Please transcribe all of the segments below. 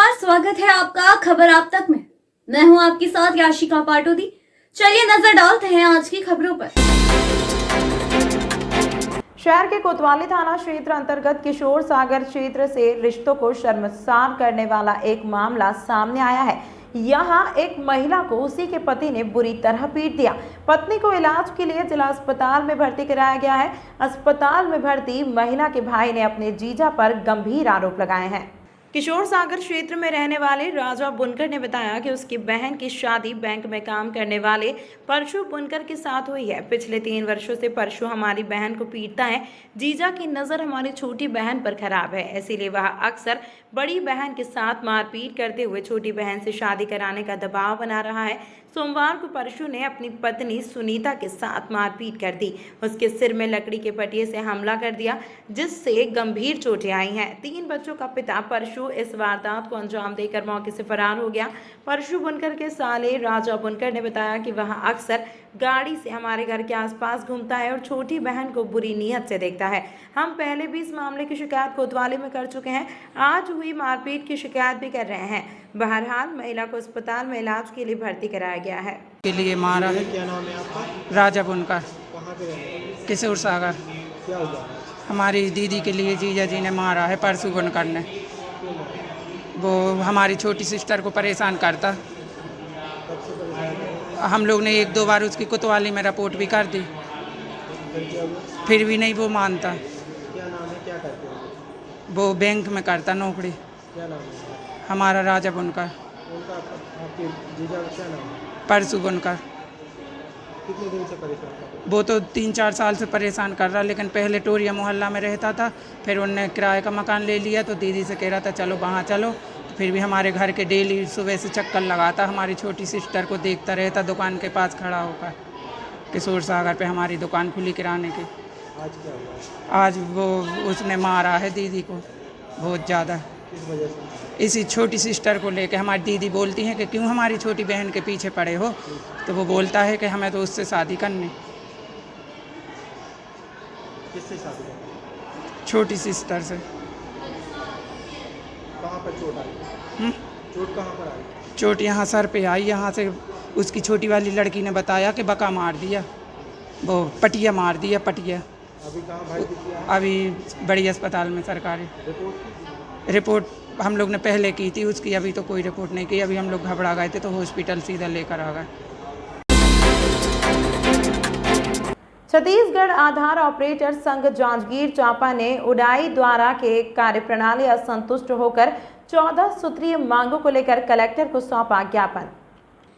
नमस्कार, स्वागत है आपका खबर आप तक में। मैं हूं आपके साथ याशिका पाटोदी। चलिए नजर डालते हैं आज की खबरों पर। शहर के कोतवाली थाना क्षेत्र अंतर्गत किशोर सागर क्षेत्र से रिश्तों को शर्मसार करने वाला एक मामला सामने आया है। यहाँ एक महिला को उसी के पति ने बुरी तरह पीट दिया। पत्नी को इलाज के लिए जिला अस्पताल में भर्ती कराया गया है। अस्पताल में भर्ती महिला के भाई ने अपने जीजा पर गंभीर आरोप लगाए हैं। किशोर सागर क्षेत्र में रहने वाले राजा बुनकर ने बताया कि उसकी बहन की शादी बैंक में काम करने वाले परशु बुनकर के साथ हुई है। पिछले 3 वर्षों से परशु हमारी बहन को पीटता है। जीजा की नज़र हमारी छोटी बहन पर खराब है, इसीलिए वह अक्सर बड़ी बहन के साथ मारपीट करते हुए छोटी बहन से शादी कराने का दबाव बना रहा है। सोमवार को परशु ने अपनी पत्नी सुनीता के साथ मारपीट कर दी। उसके सिर में लकड़ी के पटिये से हमला कर दिया, जिससे गंभीर चोटें आई हैं। 3 बच्चों का पिता परशु इस वारदात को अंजाम देकर मौके से फरार हो गया। परशु बुनकर के साले राजा बुनकर ने बताया कि वह अक्सर गाड़ी से हमारे घर के आसपास घूमता है और छोटी बहन को बुरी नीयत से देखता है। हम पहले भी इस मामले की शिकायत कोतवाली में कर चुके हैं, आज हुई मारपीट की शिकायत भी कर रहे हैं। बहरहाल महिला को अस्पताल में इलाज के लिए भर्ती कराया गया है। के लिए मारा है। क्या नाम है आपका? राजा बुनकर, कहाँ पे रहते हैं? किशोर सागर। क्या हुआ? हमारी दीदी के लिए जीजा जी ने मारा है, परशु बुनकर ने। वो हमारी छोटी सिस्टर को परेशान करता। हम लोग ने 1-2 बार उसकी कोतवाली में रिपोर्ट भी कर दी, फिर भी नहीं वो मानता। क्या नाम है? क्या करते हैं? वो बैंक में करता नौकरी। क्या नाम है? हमारा राजा बुनकर। उनका आपके जीजा का क्या नाम है? परशु बुनकर। कितने दिन से परेशान कर रहे वो तो 3-4 साल से परेशान कर रहा, लेकिन पहले टोरिया मोहल्ला में रहता था, फिर उनने किराए का मकान ले लिया तो दीदी से कह रहा था चलो वहाँ चलो। फिर भी हमारे घर के डेली सुबह से चक्कर लगाता, हमारी छोटी सिस्टर को देखता रहता दुकान के पास खड़ा होकर। किशोर सागर पे हमारी दुकान खुली किराने की। आज क्या हुआ? आज वो उसने मारा है दीदी को बहुत ज़्यादा। किस वजह से? इसी छोटी सिस्टर को लेके हमारी दीदी बोलती हैं कि क्यों हमारी छोटी बहन के पीछे पड़े हो, तो वो बोलता है कि हमें तो उससे शादी करनी। किससे शादी करनी? छोटी सिस्टर से। कहाँ पर चोट आई? चोट कहाँ पर आई? चोट यहाँ सर पे आई, यहाँ से उसकी छोटी वाली लड़की ने बताया कि बका मार दिया, वो पटिया मार दिया पटिया। अभी कहाँ भर्ती किया है? अभी बड़ी अस्पताल में सरकारी। रिपोर्ट? रिपोर्ट हम लोग ने पहले की थी उसकी, अभी तो कोई रिपोर्ट नहीं की। अभी हम लोग घबरा गए थे तो हॉस्पिटल सीधा लेकर आ गए। छत्तीसगढ़ आधार ऑपरेटर संघ जांजगीर चांपा ने उडाई द्वारा के कार्यप्रणाली असंतुष्ट होकर 14 सूत्रीय मांगों को लेकर कलेक्टर को सौंपा ज्ञापन।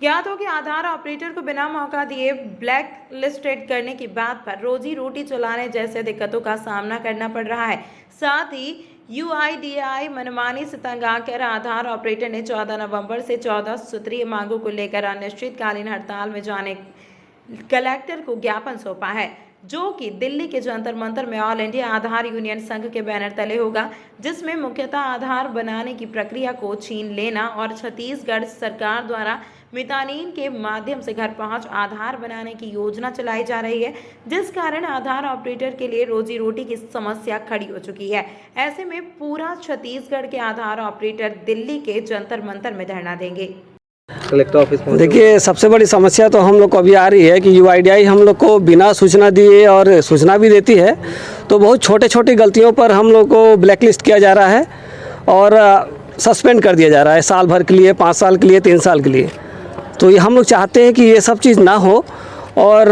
ज्ञात हो कि आधार ऑपरेटर को बिना मौका दिए ब्लैक लिस्टेड करने की बात पर रोजी रोटी चलाने जैसे दिक्कतों का सामना करना पड़ रहा है। साथ ही UIDAI मनमानी से तंग आकर आधार ऑपरेटर ने 14 नवंबर से 14 सूत्रीय मांगों को लेकर अनिश्चितकालीन हड़ताल में जाने कलेक्टर को ज्ञापन सौंपा है, जो कि दिल्ली के जंतर मंतर में ऑल इंडिया आधार यूनियन संघ के बैनर तले होगा, जिसमें मुख्यतः आधार बनाने की प्रक्रिया को छीन लेना और छत्तीसगढ़ सरकार द्वारा मितानीन के माध्यम से घर पहुंच आधार बनाने की योजना चलाई जा रही है, जिस कारण आधार ऑपरेटर के लिए रोजी रोटी की समस्या खड़ी हो चुकी है। ऐसे में पूरा छत्तीसगढ़ के आधार ऑपरेटर दिल्ली के जंतर मंतर में धरना देंगे। कलेक्टर ऑफिस में देखिए, सबसे बड़ी समस्या तो हम लोग को अभी आ रही है कि UIDAI हम लोग को बिना सूचना दिए और सूचना भी देती है तो बहुत छोटे छोटी गलतियों पर हम लोग को ब्लैक लिस्ट किया जा रहा है और सस्पेंड कर दिया जा रहा है, साल भर के लिए, 5 साल के लिए, 3 साल के लिए। तो ये हम लोग चाहते हैं कि ये सब चीज़ ना हो और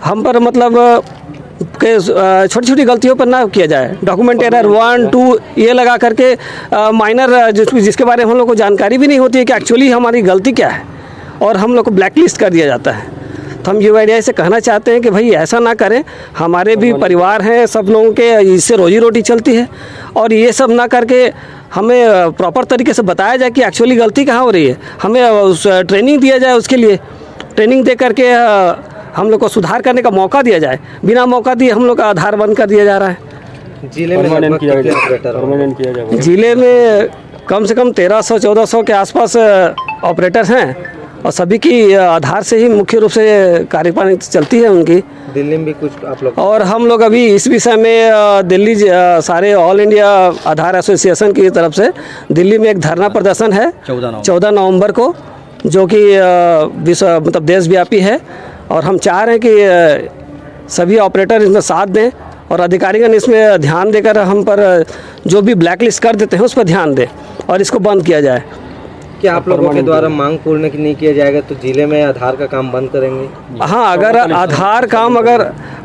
हम पर मतलब छोटी छोटी गलतियों पर ना किया जाए। डॉक्यूमेंट एरर 1, 2 ये लगा करके माइनर जिसके बारे में हम लोग को जानकारी भी नहीं होती है कि एक्चुअली हमारी गलती क्या है और हम लोग को ब्लैक लिस्ट कर दिया जाता है। तो हम UIDAI से कहना चाहते हैं कि भाई ऐसा ना करें, हमारे भी परिवार हैं, सब लोगों के इससे रोजी रोटी चलती है और ये सब ना करके हमें प्रॉपर तरीके से बताया जाए कि एक्चुअली गलती कहाँ हो रही है। हमें उस ट्रेनिंग दिया जाए, उसके लिए ट्रेनिंग दे करके हम लोग को सुधार करने का मौका दिया जाए। बिना मौका दिए हम लोग का आधार बंद कर दिया जा रहा है। जिले में परमानेंट किया जाए। जिले में कम से कम 1300-1400 के आसपास ऑपरेटर हैं और सभी की आधार से ही मुख्य रूप से कार्यपालिका चलती है उनकी। दिल्ली में भी कुछ आप लोग और हम लोग अभी इस विषय में दिल्ली सारे ऑल इंडिया आधार एसोसिएशन की तरफ से दिल्ली में एक धरना प्रदर्शन है 14 नवंबर को, जो कि विश्व मतलब देशव्यापी है। और हम चाह रहे हैं कि सभी ऑपरेटर इसमें साथ दें और अधिकारीगण इसमें ध्यान देकर हम पर जो भी ब्लैक लिस्ट कर देते हैं उस पर ध्यान दें और इसको बंद किया जाए। क्या आप लोगों के द्वारा मांग पूर्ण नहीं किया जाएगा तो जिले में आधार का काम बंद करेंगे? हाँ, अगर आधार काम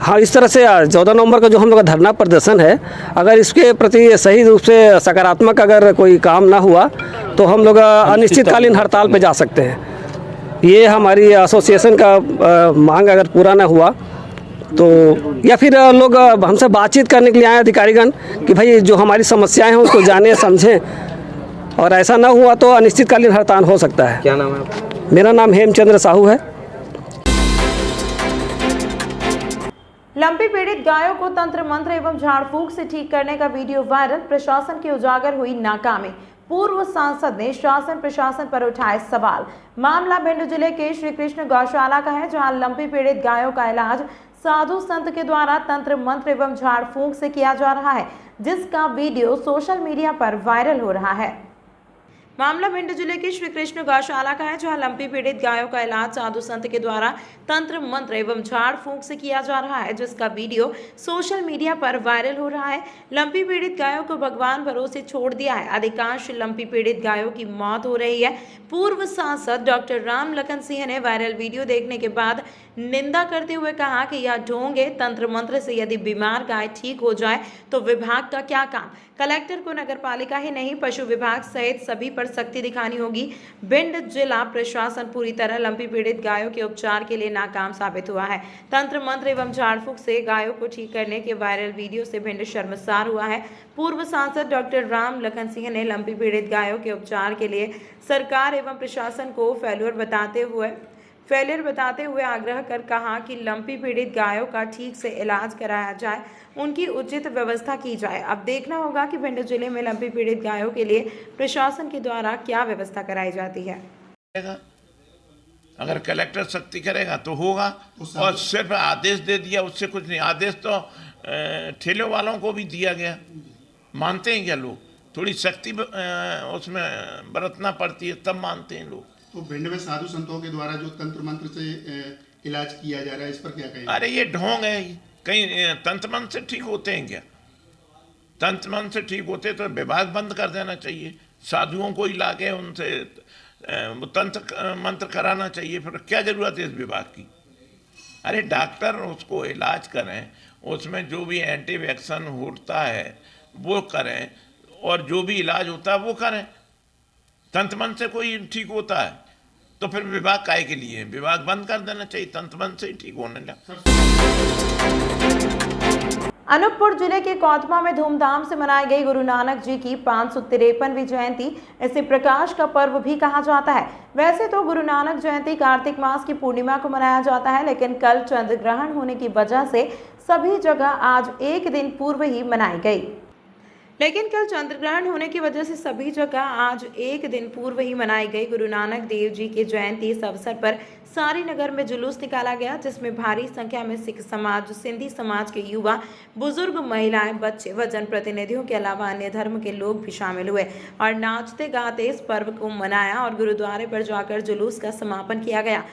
हाँ इस तरह से 14 नवंबर का जो हम लोग का धरना प्रदर्शन है, अगर इसके प्रति सही रूप से सकारात्मक अगर कोई काम ना हुआ तो हम लोग अनिश्चितकालीन हड़ताल पे जा सकते हैं। ये हमारी एसोसिएशन का मांग अगर पूरा ना हुआ तो, या फिर लोग हमसे बातचीत करने के लिए आए अधिकारीगण कि भाई जो हमारी समस्याएं हैं उसको जाने समझें, और ऐसा ना हुआ तो अनिश्चितकालीन हड़ताल हो सकता है। क्या नाम है आपका? मेरा नाम हेमचंद्र साहू है। लंपी पीड़ित गायों को तंत्र मंत्र एवं झाड़ फूंक से ठीक करने का वीडियो वायरल, प्रशासन की उजागर हुई नाकामी। पूर्व सांसद ने शासन प्रशासन पर उठाए सवाल। मामला भिंड जिले के श्री कृष्ण गौशाला का है, जहां लंपी पीड़ित गायों का इलाज साधु संत के द्वारा तंत्र मंत्र एवं झाड़ फूंक से किया जा रहा है, जिसका वीडियो सोशल मीडिया पर वायरल हो रहा है। मामला भिंड जिले के श्री कृष्ण गौशाला का है, जहां लंपी पीड़ित गायों का इलाज साधु संत के द्वारा तंत्र मंत्र एवं झाड़ फूंक से किया जा रहा है, जिसका वीडियो सोशल मीडिया पर वायरल हो रहा है। लंपी पीड़ित गायों को भगवान भरोसे छोड़ दिया है। अधिकांश लंपी पीड़ित गायों की मौत हो रही है। पूर्व सांसद डॉक्टर राम लखन सिंह ने वायरल वीडियो देखने के बाद निंदा करते हुए कहा कि यह ढोंग है। तंत्र मंत्र से यदि बीमार गाय ठीक हो जाए तो विभाग का क्या काम? कलेक्टर को नगर पालिका ही नहीं पशु विभाग सहित सभी पर सख्ती दिखानी होगी। भिंड जिला प्रशासन पूरी तरह लंपी पीड़ित गायों के उपचार के लिए नाकाम साबित हुआ है। तंत्र मंत्र एवं झाड़ फूंक से गायों को ठीक करने के वायरल वीडियो से भिंड शर्मसार हुआ है। पूर्व सांसद डॉक्टर राम लखन सिंह ने लंपी पीड़ित गायों के उपचार के लिए सरकार एवं प्रशासन को फेल्योर बताते हुए आग्रह कर कहा कि लंपी पीड़ित गायों का ठीक से इलाज कराया जाए, उनकी उचित व्यवस्था की जाए। अब देखना होगा कि भिंड जिले में लंपी पीड़ित गायों के लिए प्रशासन के द्वारा क्या व्यवस्था कराई जाती है। अगर कलेक्टर सख्ती करेगा तो होगा, और सिर्फ आदेश दे दिया उससे कुछ नहीं। आदेश तो ठेले वालों को भी दिया गया, मानते हैं क्या लोग? थोड़ी सख्ती उसमें बरतना पड़ती है तब मानते हैं लोग। तो भिंड में साधु संतों के द्वारा जो तंत्र मंत्र से इलाज किया जा रहा है, इस पर क्या कहेंगे? अरे ये ढोंग है। कहीं तंत्र मंत्र से ठीक होते हैं क्या? तंत्र मंत्र से ठीक होते तो विभाग बंद कर देना चाहिए, साधुओं को ही ला के उनसे तंत्र मंत्र कराना चाहिए। फिर क्या जरूरत है इस विभाग की? अरे डॉक्टर उसको इलाज करें, उसमें जो भी एंटी वैक्सीन होता है वो करें, और जो भी इलाज होता है वो करें। तंत्र मंत्र से कोई ठीक होता है तो फिर विभाग काहे के लिए? विभाग बंद कर देना चाहिए, तंत्र मंत्र से ही ठीक होने लगा। अनूपपुर जिले के कौथमा में धूमधाम से मनाई गई गुरु नानक जी की 553वीं जयंती। इसे प्रकाश का पर्व भी कहा जाता है। वैसे तो गुरु नानक जयंती कार्तिक मास की पूर्णिमा को मनाया जाता है, लेकिन कल चंद्र ग्रहण होने की वजह से सभी जगह आज एक दिन पूर्व ही मनाई गई। गुरु नानक देव जी की जयंती इस अवसर पर सारी नगर में जुलूस निकाला गया, जिसमें भारी संख्या में सिख समाज, सिंधी समाज के युवा, बुजुर्ग, महिलाएं, बच्चे व जनप्रतिनिधियों के अलावा अन्य धर्म के लोग भी शामिल हुए और नाचते गाते इस पर्व को मनाया और गुरुद्वारे पर जाकर जुलूस का समापन किया गया।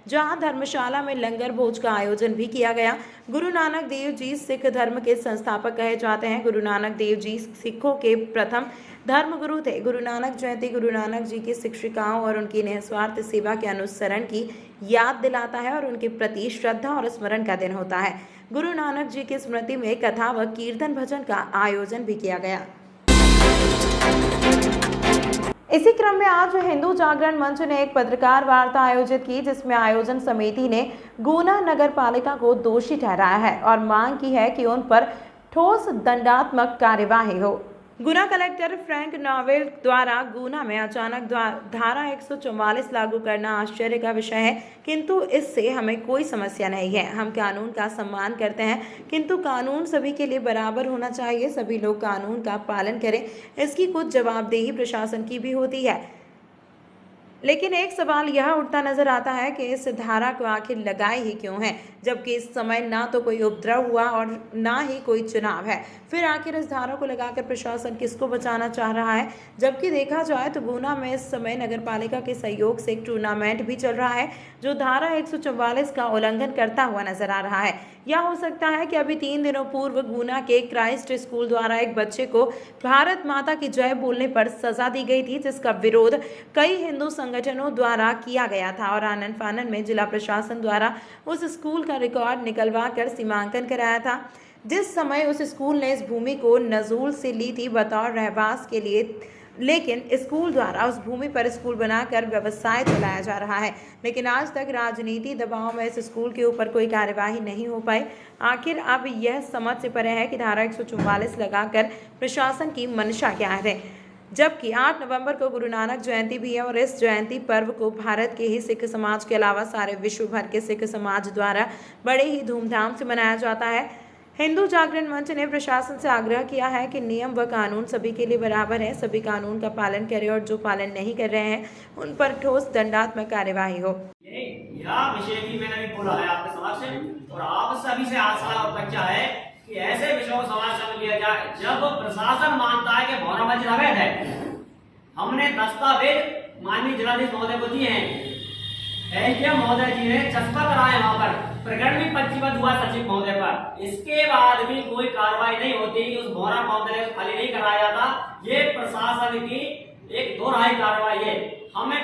जहां धर्मशाला में लंगर भोज का आयोजन भी किया गया। गुरु नानक देव जी सिख धर्म के संस्थापक कहे जाते हैं। गुरु नानक देव जी सिखों के प्रथम धर्म गुरु थे। गुरु नानक जयंती गुरु नानक जी की शिक्षिकाओं और उनकी निस्वार्थ सेवा के अनुसरण की याद दिलाता है और उनके प्रति श्रद्धा और स्मरण का दिन होता है। गुरु नानक जी की स्मृति में कथा व कीर्तन भजन का आयोजन भी किया गया। इसी क्रम में आज हिंदू जागरण मंच ने एक पत्रकार वार्ता आयोजित की, जिसमें आयोजन समिति ने गुना नगर पालिका को दोषी ठहराया है और मांग की है कि उन पर ठोस दंडात्मक कार्यवाही हो। गुना कलेक्टर फ्रैंक नोवेल द्वारा गुना में अचानक धारा 144 लागू करना आश्चर्य का विषय है, किंतु इससे हमें कोई समस्या नहीं है। हम कानून का सम्मान करते हैं, किंतु कानून सभी के लिए बराबर होना चाहिए। सभी लोग कानून का पालन करें, इसकी कुछ जवाबदेही प्रशासन की भी होती है। लेकिन एक सवाल यह उठता नजर आता है कि इस धारा को आखिर लगाए ही क्यों है, जबकि इस समय ना तो कोई उपद्रव हुआ और ना ही कोई चुनाव है। फिर आखिर इस धारा को लगाकर प्रशासन किसको बचाना चाह रहा है? जबकि देखा जाए तो गुना में इस समय नगरपालिका के सहयोग से एक टूर्नामेंट भी चल रहा है, जो धारा 144 का उल्लंघन करता हुआ नजर आ रहा है। या हो सकता है कि अभी 3 दिनों पूर्व गुना के क्राइस्ट स्कूल द्वारा एक बच्चे को भारत माता की जय बोलने पर सजा दी गई थी, जिसका विरोध कई हिंदू संगठनों द्वारा किया गया था और आनन फानन में जिला प्रशासन द्वारा उस स्कूल का रिकॉर्ड निकलवा कर सीमांकन कराया था। जिस समय उस स्कूल ने इस भूमि को नजूल से ली थी बतौर रहवास के लिए, लेकिन स्कूल द्वारा उस भूमि पर स्कूल बनाकर व्यवसाय चलाया जा रहा है। लेकिन आज तक राजनीति दबाव में इस स्कूल के ऊपर कोई कार्यवाही नहीं हो पाई। आखिर अब यह समझ से परे है कि धारा 144 लगाकर प्रशासन की मंशा क्या है। जबकि 8 नवंबर को गुरु नानक जयंती भी है और इस जयंती पर्व को भारत के ही सिख समाज के अलावा सारे विश्व भर के सिख समाज द्वारा बड़े ही धूमधाम से मनाया जाता है। हिंदू जागरण मंच ने प्रशासन से आग्रह किया है कि नियम व कानून सभी के लिए बराबर है, सभी कानून का पालन करें और जो पालन नहीं कर रहे हैं उन पर ठोस दंडात्मक कार्यवाही हो। यह विषय भी मैंने भी बोला है आपके समक्ष और आप सभी से आशा और अपेक्षा है कि ऐसे विषयों को समाज में लिया जाए जब प्रशासन मानता है कि भौरा मस्जिद अवैध है। हमने दस्तावेज माननीय जिलाधीश महोदय को दिए हैं, एसडीएम महोदय जी ने चस्पा कराए, वहां पर प्रकरण भी पंजीबद्ध हुआ सचिव महोदय पर। इसके बाद भी कोई कार्रवाई नहीं होती, उस भौरा महोदय को खाली नहीं कराया जाता। ये प्रशासन की एक दोहराई कार्रवाई है। हमें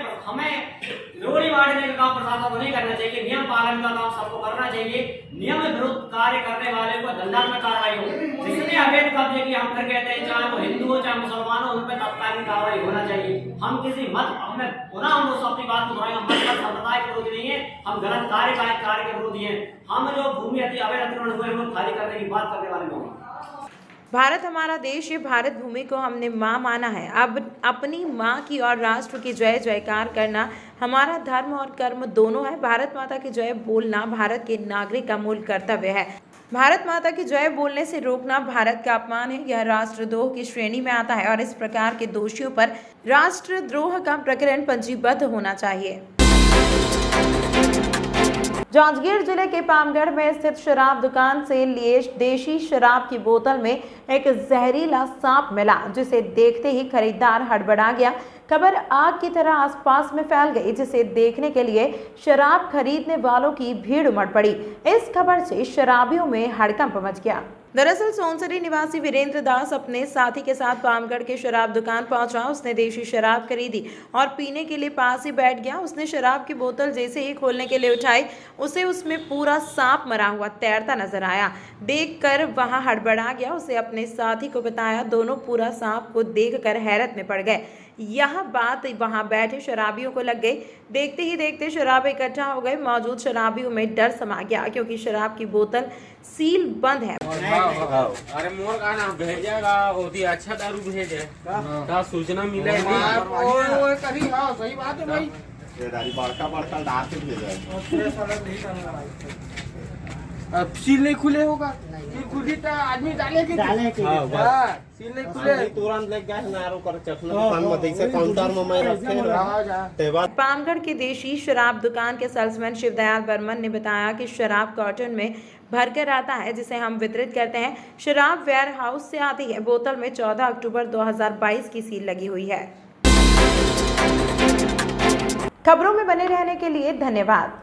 रोड़ी मारने का काम प्रशासन को नहीं करना चाहिए, नियम पालन का काम सबको करना चाहिए। नियम विरुद्ध कार्य करने वाले को दंडात्मक कार्रवाई हो। जिसने अवैध कब्जे की हम फिर कहते हैं, चाहे वो हिंदू हो चाहे मुसलमान हो, उन पर तत्कालीन कार्रवाई होना चाहिए। हम किसी मत हमें पुनः हम लोग अपनी बात को दोहराएंगे, मत संप्रदाय के विरोधी नहीं है, हम गलत कार्य के विरोधी हैं। हम जो भूमि अवैध अतिक्रमण हुए वो खाली करने की बात करने वाले लोग हैं। भारत हमारा देश है, भारत भूमि को हमने माँ माना है। अब अपनी माँ की और राष्ट्र की जय जयकार करना हमारा धर्म और कर्म दोनों है। भारत माता की जय बोलना भारत के नागरिक का मूल कर्तव्य है। भारत माता की जय बोलने से रोकना भारत का अपमान है। यह राष्ट्रद्रोह की श्रेणी में आता है और इस प्रकार के दोषियों पर राष्ट्रद्रोह का प्रकरण पंजीबद्ध होना चाहिए। जांजगीर जिले के पामगढ़ में स्थित शराब दुकान से लिए देशी शराब की बोतल में एक जहरीला सांप मिला, जिसे देखते ही खरीदार हड़बड़ा गया। खबर आग की तरह आसपास में फैल गई, जिसे देखने के लिए शराब खरीदने वालों की भीड़ उमड़ पड़ी। इस खबर से शराबियों में हड़कंप मच गया। दरअसल सोनसरी निवासी वीरेंद्र दास अपने साथी के साथ पामगढ़ के शराब दुकान पहुंचा। उसने देशी शराब खरीदी और पीने के लिए पास ही बैठ गया। उसने शराब की बोतल जैसे ही खोलने के लिए उठाई, उसे उसमें पूरा सांप मरा हुआ तैरता नजर आया। देखकर वहां हड़बड़ा गया। उसे अपने साथी को बताया। दोनों पूरा सांप को देखकर हैरत में पड़ गए। यह बात वहां बैठे शराबियों को लग गई। देखते ही देखते शराब इकट्ठा हो गए। मौजूद शराबियों में डर समा गया, क्योंकि शराब की बोतल सील बंद है। अरे मोर का नाम भेजेगा, ओदी अच्छा दारू भेजे का सूचना मिले कभी। हाँ सही बात है भाई, बड़का दार से भेजा। अब सील नहीं खुले होगा, सील खुली तो आदमी डाले के सील नहीं खुले तुरंत लेके गए नारो कर चखना दुकान में जैसे काउंटर में मैं रखे। पामगढ़ के देशी शराब दुकान के सेल्समैन शिवदयाल बर्मन ने बताया कि शराब कार्टन में भरकर आता है, जिसे हम वितरित करते हैं। शराब वेयर हाउस से आती है। बोतल में 14 अक्टूबर 2022 की सील लगी हुई है। खबरों में बने रहने के लिए धन्यवाद।